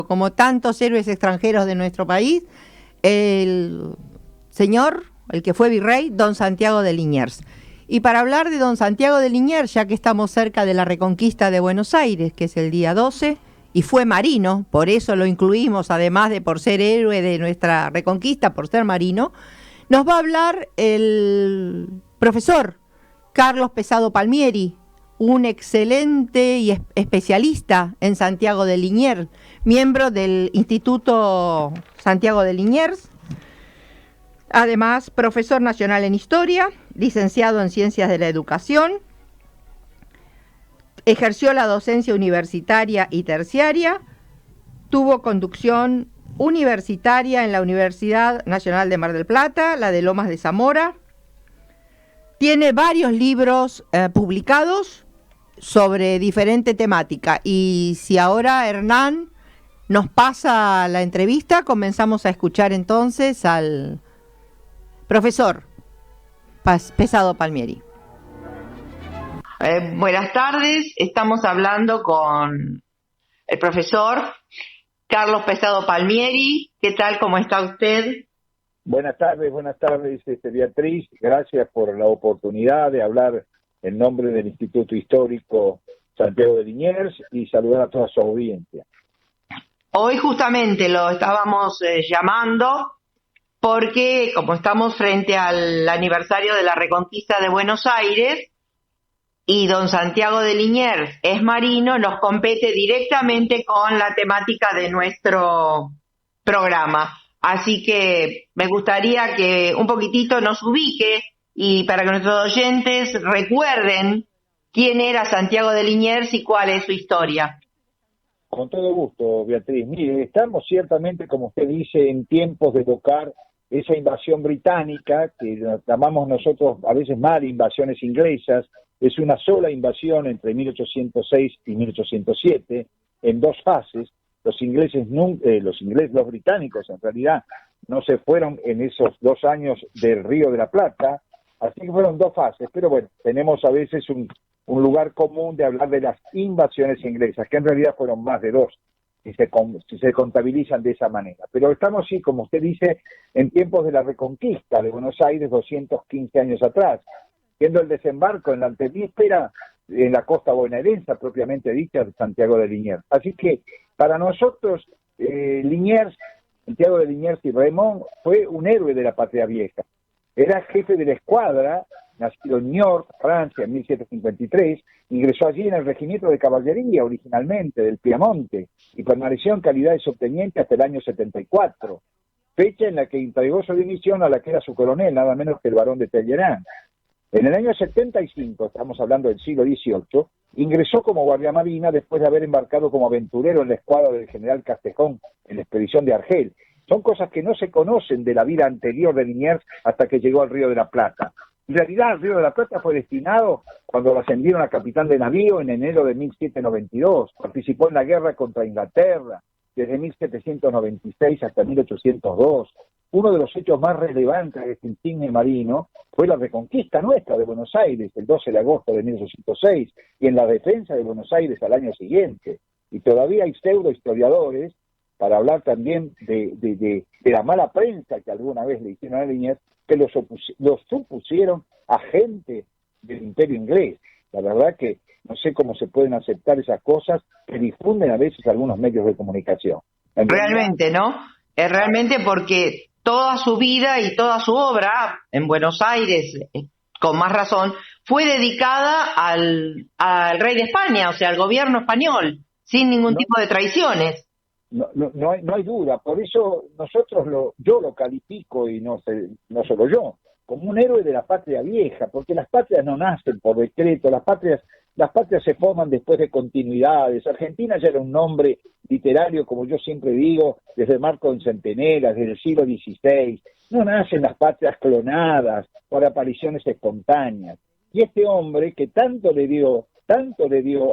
como tantos héroes extranjeros de nuestro país, el señor, el que fue virrey, don Santiago de Liniers. Y para hablar de don Santiago de Liniers, ya que estamos cerca de la Reconquista de Buenos Aires, que es el día 12, y fue marino, por eso lo incluimos, además de por ser héroe de nuestra Reconquista, por ser marino, nos va a hablar el profesor Carlos Pesado Palmieri, un excelente y especialista en Santiago de Liniers, miembro del Instituto Santiago de Liniers, además profesor nacional en Historia, licenciado en Ciencias de la Educación, ejerció la docencia universitaria y terciaria, tuvo conducción universitaria en la Universidad Nacional de Mar del Plata, la de Lomas de Zamora, tiene varios libros publicados sobre diferente temática. Y si ahora Hernán nos pasa la entrevista, comenzamos a escuchar entonces al profesor Pesado Palmieri. Buenas tardes, estamos hablando con el profesor Carlos Pesado Palmieri. ¿Qué tal? ¿Cómo está usted? Buenas tardes, Beatriz. Gracias por la oportunidad de hablar en nombre del Instituto Histórico Santiago de Liniers y saludar a toda su audiencia. Hoy justamente lo estábamos llamando porque, como estamos frente al aniversario de la Reconquista de Buenos Aires y don Santiago de Liniers es marino, nos compete directamente con la temática de nuestro programa. Así que me gustaría que un poquitito nos ubique y para que nuestros oyentes recuerden quién era Santiago de Liniers y cuál es su historia. Con todo gusto, Beatriz. Mire, estamos ciertamente, como usted dice, en tiempos de evocar esa invasión británica, que llamamos nosotros a veces mal invasiones inglesas. Es una sola invasión entre 1806 y 1807, en dos fases. Los británicos en realidad no se fueron en esos 2 años del Río de la Plata, así que fueron 2 fases, pero bueno, tenemos a veces un lugar común de hablar de las invasiones inglesas, que en realidad fueron más de 2, si se contabilizan de esa manera. Pero estamos, sí, como usted dice, en tiempos de la Reconquista de Buenos Aires, 215 años atrás, siendo el desembarco en la antevíspera en la costa bonaerense, propiamente dicha, de Santiago de Liniers. Así que para nosotros, Santiago de Liniers y Remón fue un héroe de la patria vieja. Era jefe de la escuadra, nacido en Niort, Francia, en 1753, ingresó allí en el regimiento de caballería originalmente del Piamonte y permaneció en calidad de subteniente hasta el año 74, fecha en la que entregó su dimisión a la que era su coronel, nada menos que el barón de Talleyrand. En el año 75, estamos hablando del siglo XVIII, ingresó como guardiamarina después de haber embarcado como aventurero en la escuadra del general Castejón en la expedición de Argel. Son cosas que no se conocen de la vida anterior de Liniers hasta que llegó al Río de la Plata. En realidad, el Río de la Plata fue destinado cuando lo ascendieron a capitán de navío en enero de 1792. Participó en la guerra contra Inglaterra desde 1796 hasta 1802. Uno de los hechos más relevantes de este insigne marino fue la reconquista nuestra de Buenos Aires el 12 de agosto de 1806 y en la defensa de Buenos Aires al año siguiente. Y todavía hay pseudo historiadores, para hablar también de la mala prensa que alguna vez le hicieron a Liniers, que los supusieron agente del Imperio Inglés. La verdad que no sé cómo se pueden aceptar esas cosas que difunden a veces algunos medios de comunicación. Realmente, ¿no? Realmente porque toda su vida y toda su obra en Buenos Aires, con más razón, fue dedicada al rey de España, o sea, al gobierno español, sin ningún tipo de traiciones. No hay duda, por eso yo lo califico, y no solo yo, como un héroe de la patria vieja, porque las patrias no nacen por decreto, las patrias se forman después de continuidades. Argentina ya era un nombre literario, como yo siempre digo, desde Marco de Centenera, desde el siglo XVI. No nacen las patrias clonadas por apariciones espontáneas. Y este hombre que tanto le dio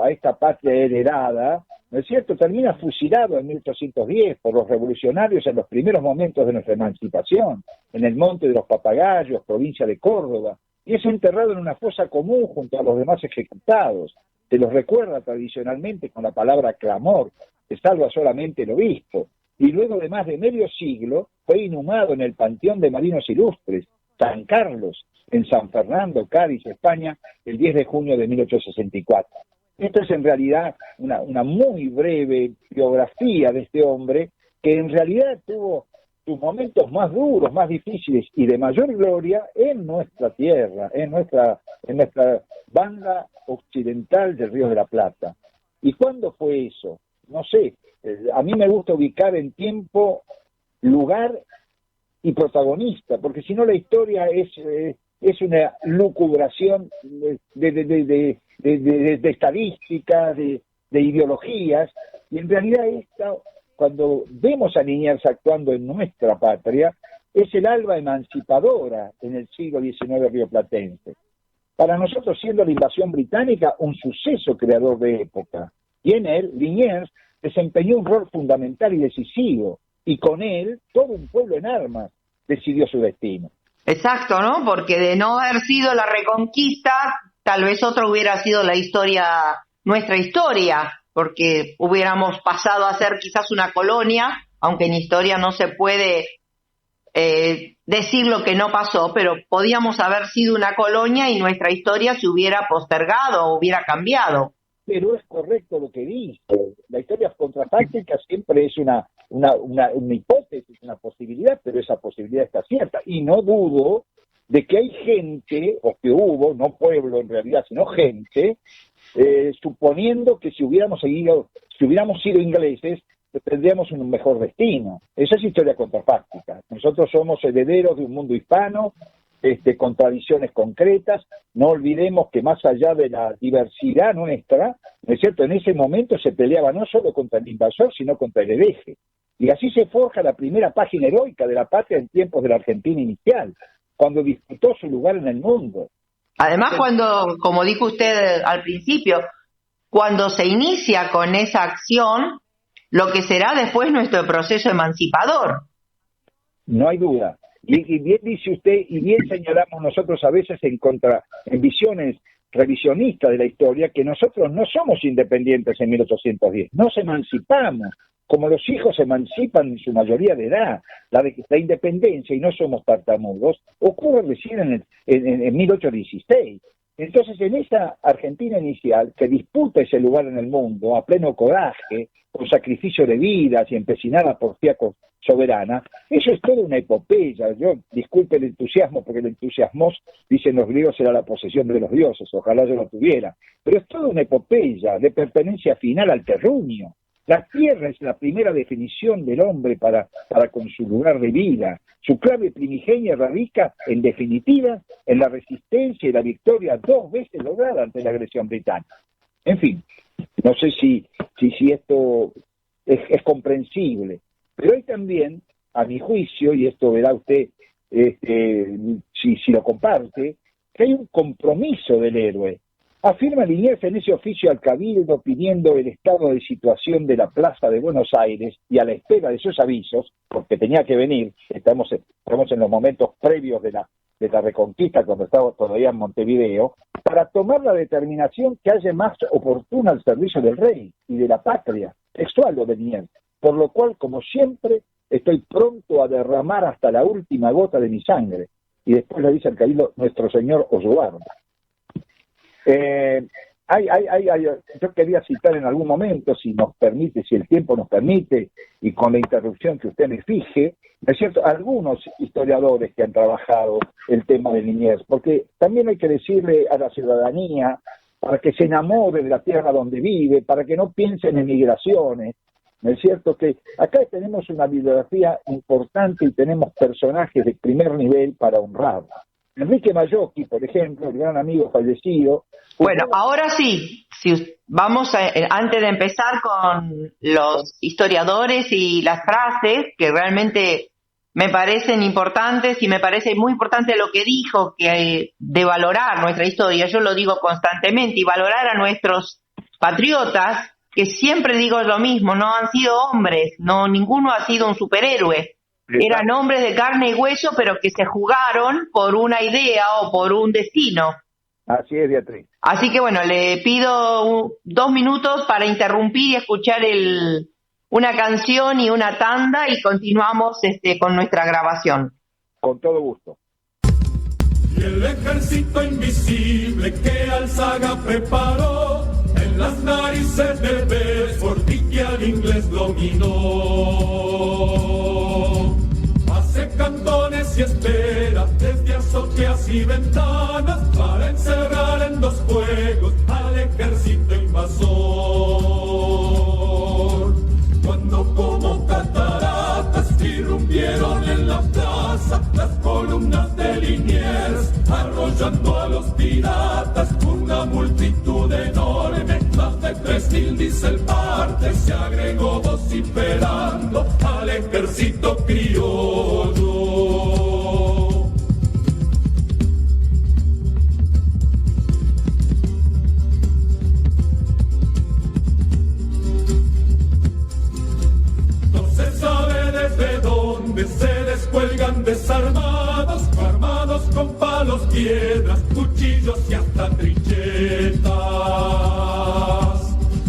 a esta patria heredada, ¿no es cierto?, termina fusilado en 1810 por los revolucionarios en los primeros momentos de nuestra emancipación, en el Monte de los Papagayos, provincia de Córdoba. y es enterrado en una fosa común junto a los demás ejecutados. Se los recuerda tradicionalmente con la palabra clamor, que salva solamente el obispo, y luego de más de medio siglo fue inhumado en el Panteón de Marinos Ilustres, San Carlos, en San Fernando, Cádiz, España, el 10 de junio de 1864. Esto es en realidad una muy breve biografía de este hombre, que en realidad tuvo sus momentos más duros, más difíciles y de mayor gloria en nuestra tierra, en nuestra banda occidental del Río de la Plata. ¿Y cuándo fue eso? No sé, a mí me gusta ubicar en tiempo, lugar y protagonista, porque si no la historia es una lucubración de estadísticas, de ideologías, y en realidad cuando vemos a Liniers actuando en nuestra patria, es el alba emancipadora en el siglo XIX rioplatense. Para nosotros, siendo la invasión británica un suceso creador de época, y en él, Liniers desempeñó un rol fundamental y decisivo, y con él, todo un pueblo en armas decidió su destino. Exacto, ¿no? Porque de no haber sido la Reconquista, tal vez otra hubiera sido la historia, nuestra historia, porque hubiéramos pasado a ser quizás una colonia, aunque en historia no se puede decir lo que no pasó, pero podíamos haber sido una colonia y nuestra historia se hubiera postergado o hubiera cambiado. Pero es correcto lo que dice. La historia contrafáctica siempre es una hipótesis, una posibilidad, pero esa posibilidad está cierta. Y no dudo de que hay gente, o que hubo, no pueblo en realidad, sino gente, suponiendo que si hubiéramos sido ingleses, tendríamos un mejor destino. Esa es historia contrafáctica. Nosotros somos herederos de un mundo hispano, con tradiciones concretas. No olvidemos que más allá de la diversidad nuestra, ¿no es cierto?, en ese momento se peleaba no solo contra el invasor, sino contra el hereje. Y así se forja la primera página heroica de la patria en tiempos de la Argentina inicial, cuando disputó su lugar en el mundo. Además, cuando, como dijo usted al principio, cuando se inicia con esa acción, lo que será después nuestro proceso emancipador. No hay duda. Y bien dice usted, y bien señalamos nosotros a veces en visiones revisionistas de la historia, que nosotros no somos independientes en 1810, nos emancipamos, como los hijos se emancipan en su mayoría de edad. La independencia, y no somos tartamudos, ocurre recién en 1816. Entonces, en esa Argentina inicial, que disputa ese lugar en el mundo a pleno coraje, con sacrificio de vidas y empecinada por fiaco soberana, eso es toda una epopeya. Yo, disculpe el entusiasmo, porque el entusiasmo, dicen los griegos, era la posesión de los dioses, ojalá yo lo tuviera, pero es toda una epopeya de pertenencia final al terruño. La tierra es la primera definición del hombre para con su lugar de vida. Su clave primigenia radica, en definitiva, en la resistencia y la victoria 2 veces lograda ante la agresión británica. En fin, no sé si esto es comprensible, pero hay también, a mi juicio, y esto verá usted si lo comparte, que hay un compromiso del héroe. Afirma Liniers en ese oficio al Cabildo pidiendo el estado de situación de la Plaza de Buenos Aires y a la espera de sus avisos, porque tenía que venir, estamos en los momentos previos de la Reconquista, cuando estaba todavía en Montevideo, para tomar la determinación que haya más oportuna al servicio del rey y de la patria, textual lo de Liniers, por lo cual, como siempre, estoy pronto a derramar hasta la última gota de mi sangre. Y después le dice al Cabildo, nuestro Señor os guarda. Yo quería citar en algún momento, si nos permite, si el tiempo nos permite, y con la interrupción que usted me fije, ¿no es cierto?, algunos historiadores que han trabajado el tema de Liniers, porque también hay que decirle a la ciudadanía, para que se enamore de la tierra donde vive, para que no piensen en migraciones, ¿no es cierto?, que acá tenemos una bibliografía importante y tenemos personajes de primer nivel para honrar. Enrique Mayocchi, por ejemplo, el gran amigo fallecido. Bueno, ahora sí, vamos antes de empezar con los historiadores y las frases que realmente me parecen importantes, y me parece muy importante lo que dijo, que de valorar nuestra historia. Yo lo digo constantemente, y valorar a nuestros patriotas, que siempre digo lo mismo, no han sido hombres, no, ninguno ha sido un superhéroe, Eran hombres de carne y hueso, pero que se jugaron por una idea o por un destino. Así es, Beatriz. Así que bueno, le pido 2 minutos para interrumpir y escuchar una canción y una tanda y continuamos con nuestra grabación. Con todo gusto. Y el ejército invisible que Alzaga preparó en las narices del Bedford y que al inglés dominó. Hace cantones y espera desde azoteas y ventanas para encerrar en 2 fuegos al ejército invasor. Cuando como cataratas irrumpieron en la plaza las columnas de Liniers, arrollando a los piratas, una multitud enorme, más de 3000 dice el parte, se agregó vociferando al ejército criollo. No se sabe desde dónde se descuelgan desarmados, armados con palos, piedras, cuchillos y hasta trinchetas.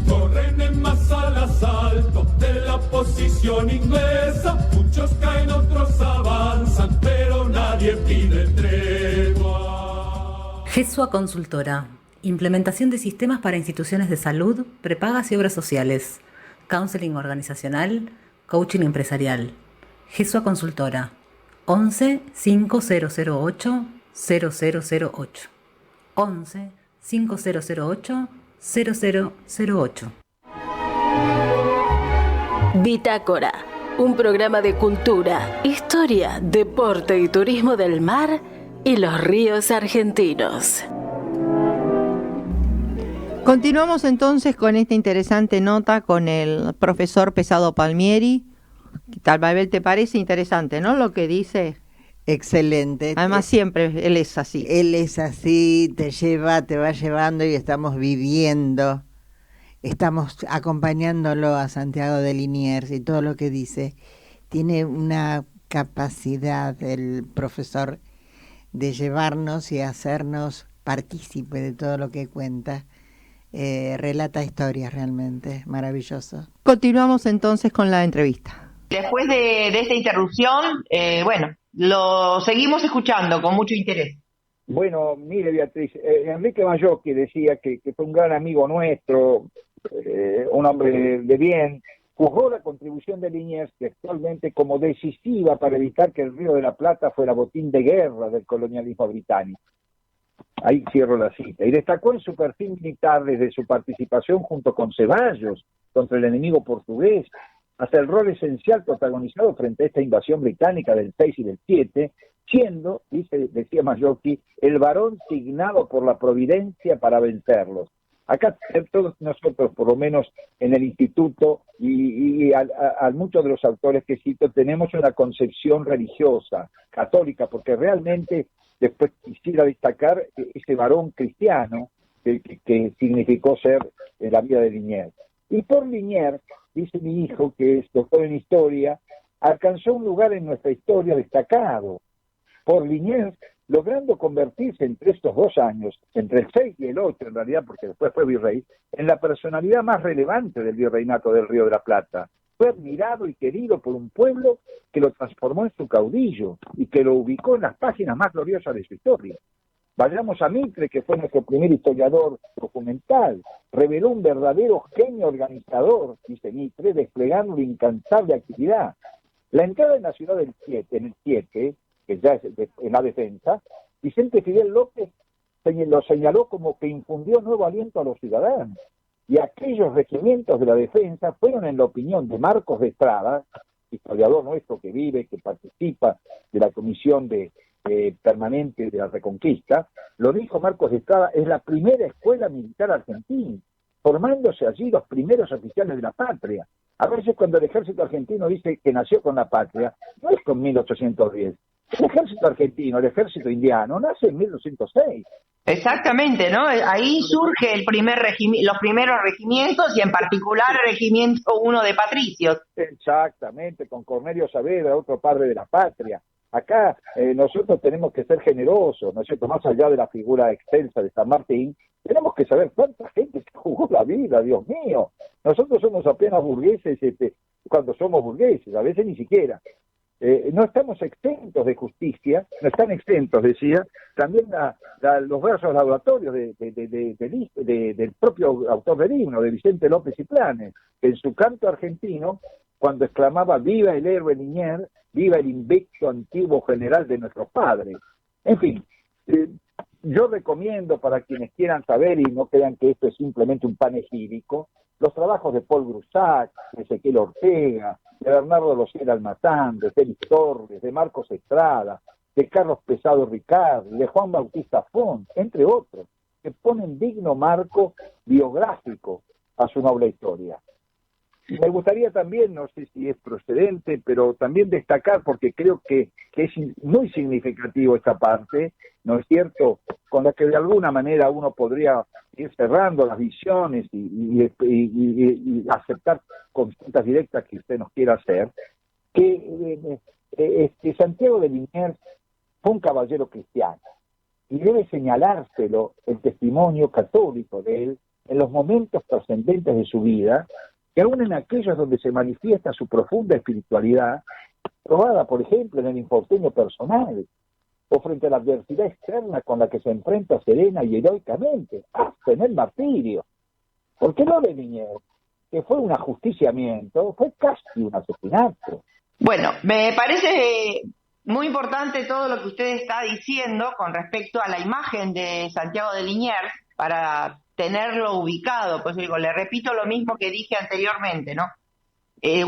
Corren en masa al asalto de la posición inglesa, muchos caen, otros avanzan, pero nadie pide tregua. GESUA Consultora. Implementación de sistemas para instituciones de salud, prepagas y obras sociales. Counseling organizacional, coaching empresarial. GESUA Consultora. 11 5008 0008. 11 5008 0008. Bitácora, un programa de cultura, historia, deporte y turismo del mar y los ríos argentinos. Continuamos entonces con esta interesante nota con el profesor Pesado Palmieri. ¿Qué tal, Mabel? ¿Te parece interesante, no, lo que dice? Excelente. Además siempre él es así. Él es así, te va llevando y estamos viviendo, estamos acompañándolo a Santiago de Liniers y todo lo que dice. Tiene una capacidad el profesor de llevarnos y hacernos partícipe de todo lo que cuenta. Relata historias realmente, maravilloso. Continuamos entonces con la entrevista. Después de esta interrupción, bueno, lo seguimos escuchando con mucho interés. Bueno, mire, Beatriz, Enrique Mayocchi decía que fue un gran amigo nuestro, un hombre de bien. Juzgó la contribución de Liniers textualmente como decisiva para evitar que el Río de la Plata fuera botín de guerra del colonialismo británico. Ahí cierro la cita. Y destacó en su perfil militar desde su participación junto con Ceballos contra el enemigo portugués, hasta el rol esencial protagonizado frente a esta invasión británica del 6 y del 7, siendo, decía Mayocchi, el varón signado por la providencia para vencerlos. Acá todos nosotros, por lo menos en el instituto, y a muchos de los autores que cito, tenemos una concepción religiosa, católica, porque realmente después quisiera destacar ese varón cristiano que significó ser en la vida de Liniers. Y por Liniers, dice mi hijo, que es doctor en historia, alcanzó un lugar en nuestra historia destacado. Por Liniers, logrando convertirse entre estos 2 años, entre el 6 y el 8 en realidad, porque después fue virrey, en la personalidad más relevante del virreinato del Río de la Plata. Fue admirado y querido por un pueblo que lo transformó en su caudillo y que lo ubicó en las páginas más gloriosas de su historia. Vayamos a Mitre, que fue nuestro primer historiador documental. Reveló un verdadero genio organizador, dice Mitre, desplegando una incansable actividad. La entrada en la ciudad del 7, en el 7, que ya es en la defensa, Vicente Fidel López lo señaló como que infundió nuevo aliento a los ciudadanos. Y aquellos regimientos de la defensa fueron, en la opinión de Marcos de Estrada, historiador nuestro que vive, que participa de la comisión permanente de la Reconquista, lo dijo Marcos de Estrada, es la primera escuela militar argentina, formándose allí los primeros oficiales de la patria. A veces cuando el ejército argentino dice que nació con la patria, no es con 1810, El ejército argentino, el ejército indiano, nace en 1206. Exactamente, ¿no? Ahí surge los primeros regimientos y en particular el regimiento 1 de patricios. Exactamente, con Cornelio Saavedra, otro padre de la patria. Acá nosotros tenemos que ser generosos, ¿no es cierto? Más allá de la figura extensa de San Martín, tenemos que saber cuánta gente se jugó la vida, Dios mío. Nosotros somos apenas burgueses, cuando somos burgueses, a veces ni siquiera. No estamos exentos de justicia, no están exentos, decía, también los versos laudatorios del propio autor del himno, de Vicente López y Planes, que en su canto argentino, cuando exclamaba "viva el héroe Liniers, viva el invicto antiguo general de nuestros padres". En fin, yo recomiendo para quienes quieran saber y no crean que esto es simplemente un panegírico, los trabajos de Paul Grusac, de Ezequiel Ortega, de Bernardo Losera Almatán, de Félix Torres, de Marcos Estrada, de Carlos Pesado Ricard, de Juan Bautista Font, entre otros, que ponen digno marco biográfico a su noble historia. Me gustaría también, no sé si es procedente, pero también destacar, porque creo que es muy significativo esta parte, ¿no es cierto?, con la que de alguna manera uno podría ir cerrando las visiones y aceptar consultas directas que usted nos quiera hacer, que Santiago de Liniers fue un caballero cristiano, y debe señalárselo el testimonio católico de él en los momentos trascendentes de su vida, que aún en aquellos donde se manifiesta su profunda espiritualidad, probada, por ejemplo, en el infortunio personal, o frente a la adversidad externa con la que se enfrenta serena y heroicamente, hasta en el martirio. Porque no de Liniers, que fue un ajusticiamiento, fue casi un asesinato. Bueno, me parece muy importante todo lo que usted está diciendo con respecto a la imagen de Santiago de Liniers para tenerlo ubicado. Pues digo, le repito lo mismo que dije anteriormente, ¿no?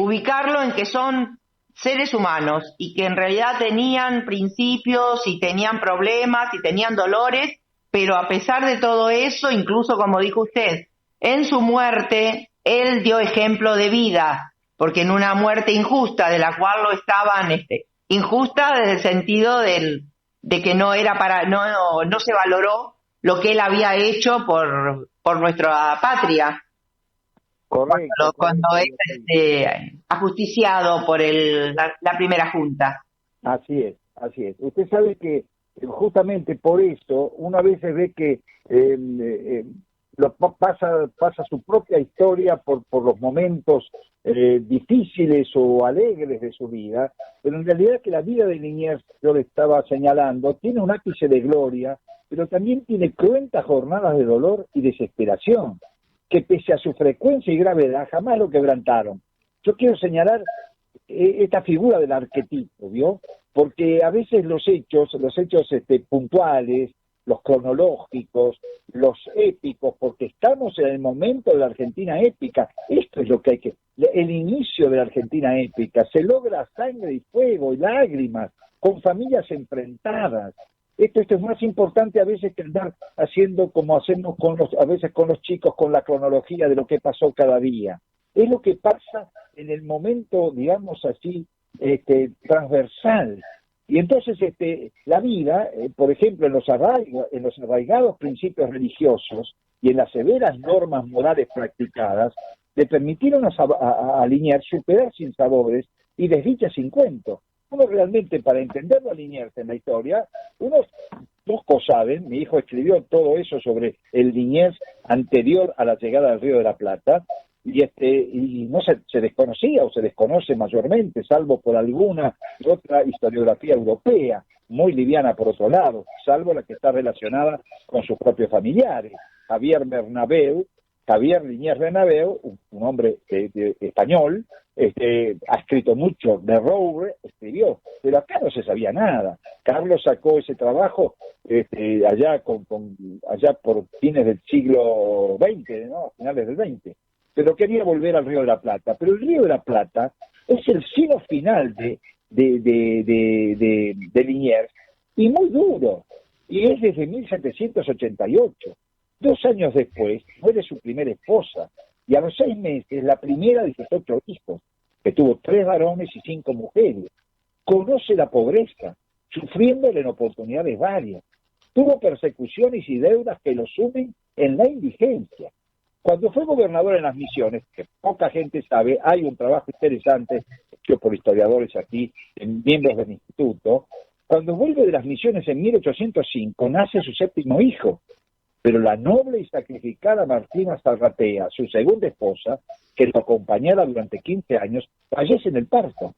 Ubicarlo en que son seres humanos y que en realidad tenían principios y tenían problemas y tenían dolores, pero a pesar de todo eso, incluso como dijo usted, en su muerte él dio ejemplo de vida, porque en una muerte injusta, de la cual lo estaban, injusta desde el sentido de que no era no se valoró lo que él había hecho por nuestra patria. Correcto. Cuando es ajusticiado por la primera junta. Así es, así es. Usted sabe que justamente por eso uno a veces ve que pasa su propia historia por los momentos difíciles o alegres de su vida, pero en realidad que la vida de Liniers, yo le estaba señalando, tiene un ápice de gloria, pero también tiene cruentas jornadas de dolor y desesperación, que pese a su frecuencia y gravedad jamás lo quebrantaron. Yo quiero señalar esta figura del arquetipo, ¿vio? Porque a veces los hechos puntuales, los cronológicos, los épicos, porque estamos en el momento de la Argentina épica, esto es lo que hay que... El inicio de la Argentina épica se logra a sangre y fuego y lágrimas, con familias enfrentadas. Esto es más importante a veces que andar haciendo como hacemos a veces con los chicos, con la cronología de lo que pasó cada día. Es lo que pasa en el momento, digamos así, transversal. Y entonces la vida, por ejemplo, en los arraigados principios religiosos y en las severas normas morales practicadas, le permitieron a Liniers superar sinsabores y desdichas sin cuento. Uno realmente, para entenderlo a Liniers en la historia, unos pocos saben, mi hijo escribió todo eso sobre el Liniers anterior a la llegada del Río de la Plata, y no se desconocía o se desconoce mayormente, salvo por alguna otra historiografía europea, muy liviana por otro lado, salvo la que está relacionada con sus propios familiares. Javier Liniers Bernabeu, un hombre español, ha escrito mucho, de Roure escribió, pero acá no se sabía nada. Carlos sacó ese trabajo allá por fines del siglo XX, ¿no? Finales del XX, pero quería volver al Río de la Plata. Pero el Río de la Plata es el signo final de Liniers, y muy duro, y es desde 1788. 2 años después muere su primera esposa, y a los 6 meses la primera de sus 8 hijos, que tuvo 3 varones y 5 mujeres. Conoce la pobreza, sufriéndolo en oportunidades varias. Tuvo persecuciones y deudas que lo sumen en la indigencia. Cuando fue gobernador en las Misiones, que poca gente sabe, hay un trabajo interesante hecho por historiadores aquí, miembros del instituto. Cuando vuelve de las Misiones en 1805, nace su 7º hijo, pero la noble y sacrificada Martina Zarratea, su segunda esposa, que lo acompañara durante 15 años, fallece en el parto.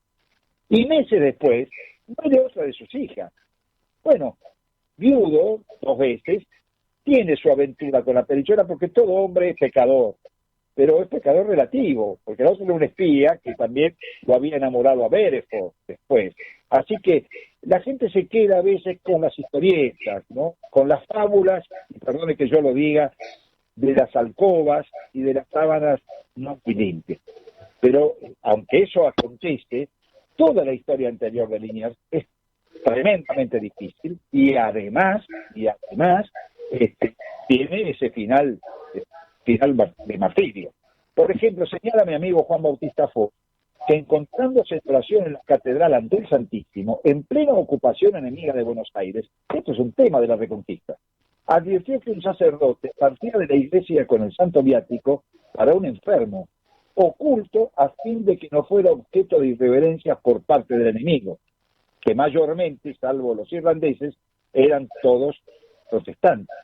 Y meses después, muere otra de sus hijas. Bueno, viudo 2 veces, tiene su aventura con la perichona, porque todo hombre es pecador, pero es pecador relativo, porque la otra era un espía que también lo había enamorado a Bereford después. Así que la gente se queda a veces con las historietas, ¿no? Con las fábulas, y perdone que yo lo diga, de las alcobas y de las sábanas no muy limpias. Pero aunque eso acontece, toda la historia anterior de Liniers es tremendamente difícil y además tiene ese final de martirio. Por ejemplo, señala mi amigo Juan Bautista Fox que encontrándose en oración en la catedral ante el Santísimo, en plena ocupación enemiga de Buenos Aires, esto es un tema de la Reconquista, advirtió que un sacerdote partía de la iglesia con el santo viático para un enfermo, oculto a fin de que no fuera objeto de irreverencias por parte del enemigo, que mayormente, salvo los irlandeses, eran todos protestantes.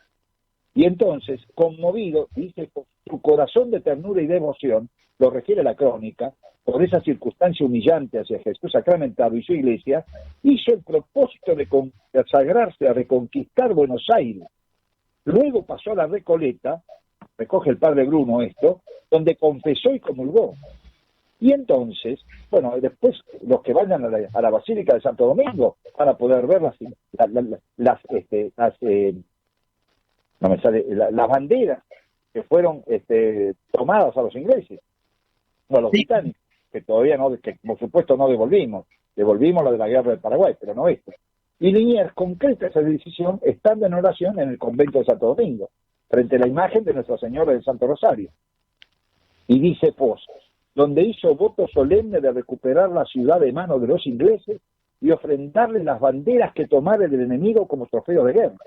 Y entonces, conmovido, dice, con su corazón de ternura y devoción, lo refiere la crónica, por esa circunstancia humillante hacia Jesús sacramentado y su iglesia, hizo el propósito de consagrarse a reconquistar Buenos Aires. Luego pasó a la Recoleta, recoge el padre Bruno esto, donde confesó y comulgó. Y entonces, bueno, después los que vayan a la Basílica de Santo Domingo van a poder ver las banderas que fueron tomadas a los ingleses, o a los británicos, que todavía no, que por supuesto no devolvimos la de la guerra del Paraguay, pero no esto. Y Liniers concreta esa decisión estando en oración en el convento de Santo Domingo, frente a la imagen de Nuestra Señora del Santo Rosario. Y dice Poz, donde hizo voto solemne de recuperar la ciudad de manos de los ingleses y ofrendarle las banderas que tomara el enemigo como trofeo de guerra.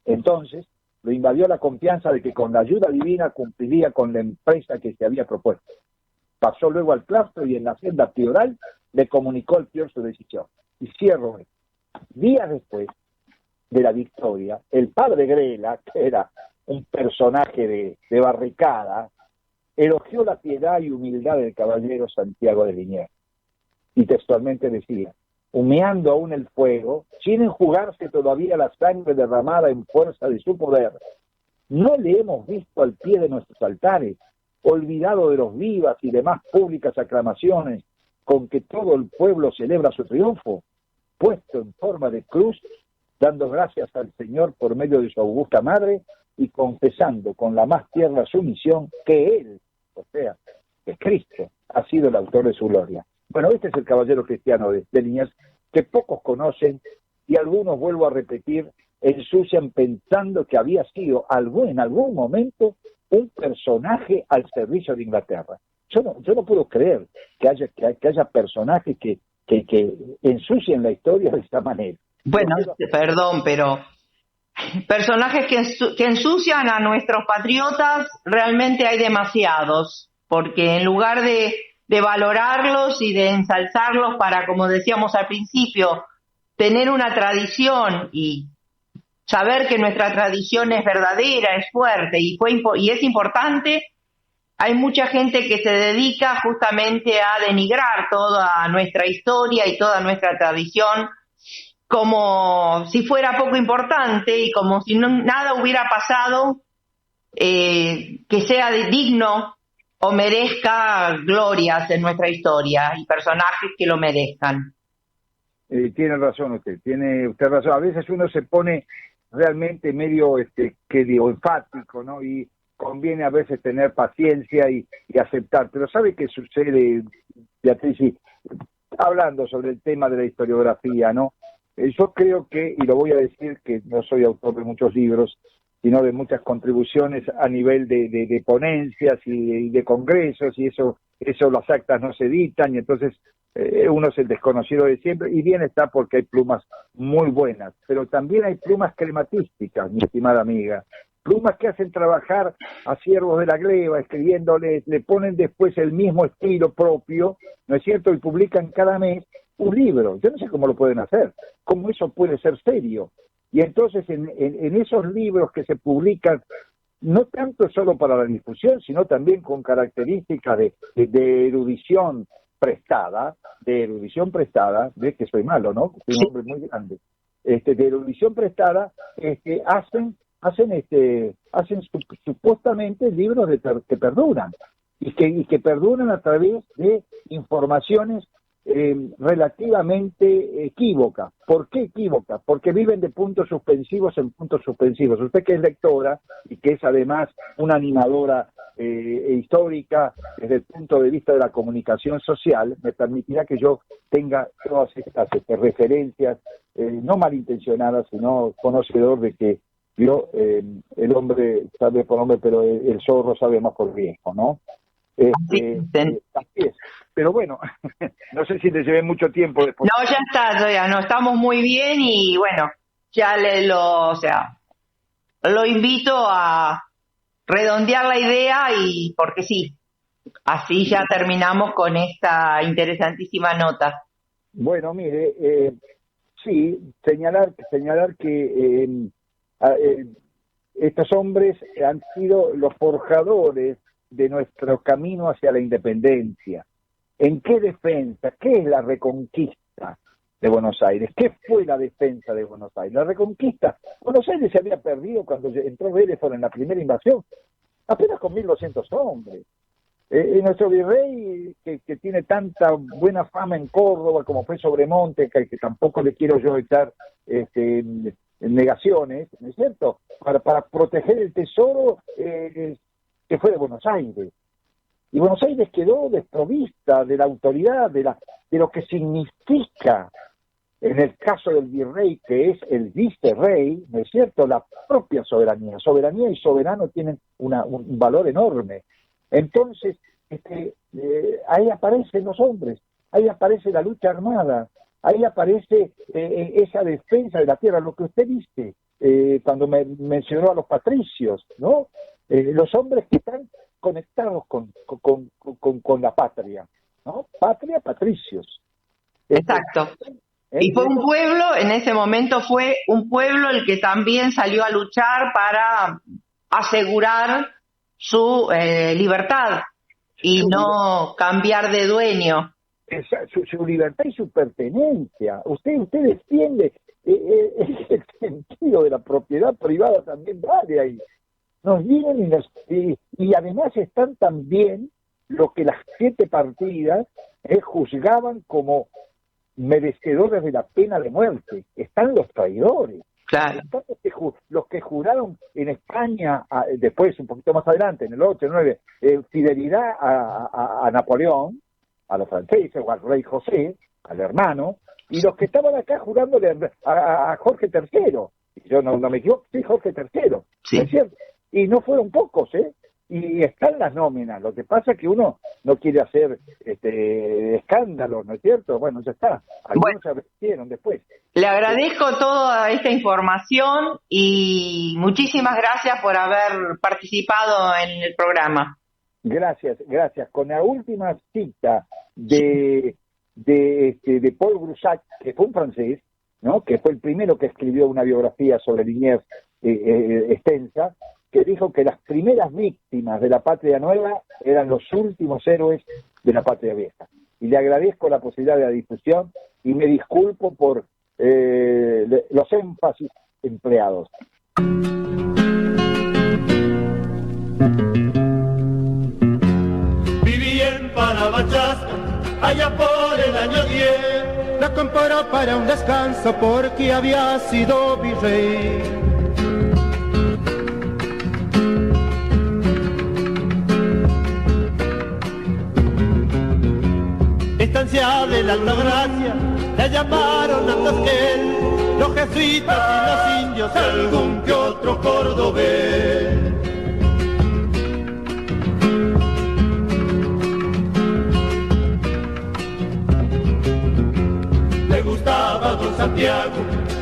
Entonces, lo invadió la confianza de que con la ayuda divina cumpliría con la empresa que se había propuesto. Pasó luego al claustro y en la hacienda prioral le comunicó al prior su decisión. Y cierro esto. Días después de la victoria, el padre Grela, que era un personaje de barricada, elogió la piedad y humildad del caballero Santiago de Liniers. Y textualmente decía, humeando aún el fuego, sin enjugarse todavía la sangre derramada en fuerza de su poder, no le hemos visto al pie de nuestros altares, olvidado de los vivas y demás públicas aclamaciones con que todo el pueblo celebra su triunfo, puesto en forma de cruz, dando gracias al Señor por medio de su augusta madre y confesando con la más tierna sumisión que Él, o sea, que Cristo, ha sido el autor de su gloria. Bueno, este es el caballero cristiano de Liniers, que pocos conocen y algunos, vuelvo a repetir, ensucian pensando que había sido en algún momento un personaje al servicio de Inglaterra. Yo no puedo creer que haya personajes que ensucien la historia de esta manera. Bueno, perdón, pero personajes que ensucian a nuestros patriotas realmente hay demasiados, porque en lugar de valorarlos y de ensalzarlos para, como decíamos al principio, tener una tradición y saber que nuestra tradición es verdadera, es fuerte y es importante, hay mucha gente que se dedica justamente a denigrar toda nuestra historia y toda nuestra tradición como si fuera poco importante y como si nada hubiera pasado que sea digno o merezca glorias en nuestra historia y personajes que lo merezcan. Tiene razón usted, tiene usted razón. A veces uno se pone realmente medio, enfático, ¿no? Y conviene a veces tener paciencia y aceptar. Pero ¿sabe qué sucede, Beatriz? Y hablando sobre el tema de la historiografía, ¿no? Yo creo que, y lo voy a decir, que no soy autor de muchos libros, sino de muchas contribuciones a nivel de ponencias y de congresos, y eso las actas no se editan, y entonces uno es el desconocido de siempre, y bien está porque hay plumas muy buenas, pero también hay plumas crematísticas, mi estimada amiga, plumas que hacen trabajar a siervos de la gleba, escribiéndoles, le ponen después el mismo estilo propio, ¿no es cierto?, y publican cada mes un libro. Yo no sé cómo lo pueden hacer, cómo eso puede ser serio. Y entonces en esos libros que se publican, no tanto solo para la difusión, sino también con características de erudición prestada, ves que soy malo, ¿no? Soy un hombre muy grande, de erudición prestada, hacen supuestamente libros que perduran, y que perduran a través de informaciones relativamente equívocas. ¿Por qué equívocas? Porque viven de puntos suspensivos en puntos suspensivos. Usted, que es lectora y que es además una animadora histórica desde el punto de vista de la comunicación social, me permitirá que yo tenga todas estas referencias, no malintencionadas, sino conocedor de que el hombre sabe por hombre, pero el zorro sabe más por viejo, ¿no? Así es. Pero bueno, no sé si te llevé mucho tiempo después. No, ya está, ya no, estamos muy bien, y bueno, ya lo invito a redondear la idea, y porque sí, así ya terminamos con esta interesantísima nota. Bueno, mire, sí, señalar que estos hombres han sido los forjadores de nuestro camino hacia la independencia. ¿En qué defensa? ¿Qué es la reconquista de Buenos Aires? ¿Qué fue la defensa de Buenos Aires? La reconquista. Buenos Aires se había perdido cuando entró Belfort en la primera invasión, apenas con 1.200 hombres. Nuestro virrey, que tiene tanta buena fama en Córdoba, como fue Sobremonte, que tampoco le quiero yo echar negaciones, ¿no es cierto?, para proteger el tesoro que fue de Buenos Aires. Y Buenos Aires quedó desprovista de la autoridad, de lo que significa, en el caso del virrey, que es el vicerrey, ¿no es cierto?, la propia soberanía. Soberanía y soberano tienen un valor enorme. Entonces, ahí aparecen los hombres, ahí aparece la lucha armada, ahí aparece esa defensa de la tierra, lo que usted dice cuando me mencionó a los patricios, ¿no? Los hombres que están conectados con la patria, ¿no? Patria, patricios. Exacto. Y fue un pueblo, en ese momento fue un pueblo el que también salió a luchar para asegurar su libertad y no cambiar de dueño. Su libertad y su pertenencia. Usted defiende el sentido de la propiedad privada, también vale ahí. Nos vienen y además están también lo que las 7 partidas juzgaban como merecedores de la pena de muerte. Están los traidores. Claro. Están los que juraron en España, después, un poquito más adelante, en el 8, 9, fidelidad a Napoleón, a los franceses, o al rey José, al hermano, y los que estaban acá jurándole a Jorge III. Yo no me equivoco, sí, Jorge III. Sí. ¿No es cierto? Y no fueron pocos, y están las nóminas. Lo que pasa es que uno no quiere hacer escándalos, ¿no es cierto? Bueno, ya está. Algunos se arrepintieron después. Le agradezco toda esta información y muchísimas gracias por haber participado en el programa. Gracias. Con la última cita de Paul Groussac, que fue un francés, ¿no?, que fue el primero que escribió una biografía sobre Liniers extensa, que dijo que las primeras víctimas de la patria nueva eran los últimos héroes de la patria vieja. Y le agradezco la posibilidad de la difusión y me disculpo por los énfasis empleados. Viví en Panamachas, allá por el año 10. La compró para un descanso porque había sido virrey. Estancia de la Altagracia, la llamaron a Tasquel, los jesuitas y los indios, algún que otro cordobés. don Santiago,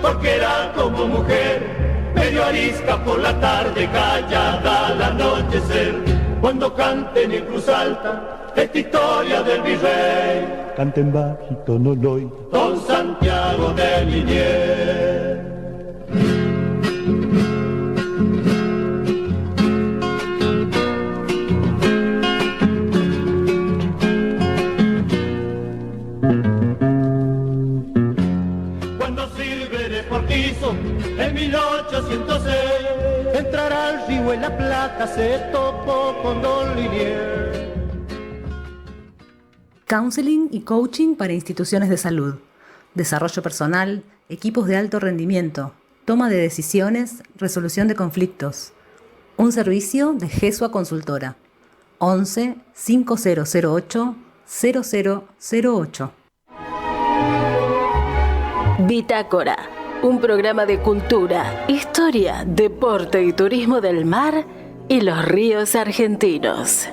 porque era como mujer, medio arisca por la tarde, callada al anochecer. Cuando canten en Cruz Alta esta historia del virrey, canten bajito, no lo oigo, don Santiago de Liniers. En 1806 entrará al río en La Plata, se topó con don Liniers. Counseling y coaching para instituciones de salud, desarrollo personal, equipos de alto rendimiento, toma de decisiones, resolución de conflictos. Un servicio de Gesua Consultora. 11 5008 0008. Bitácora, un programa de cultura, historia, deporte y turismo del mar y los ríos argentinos.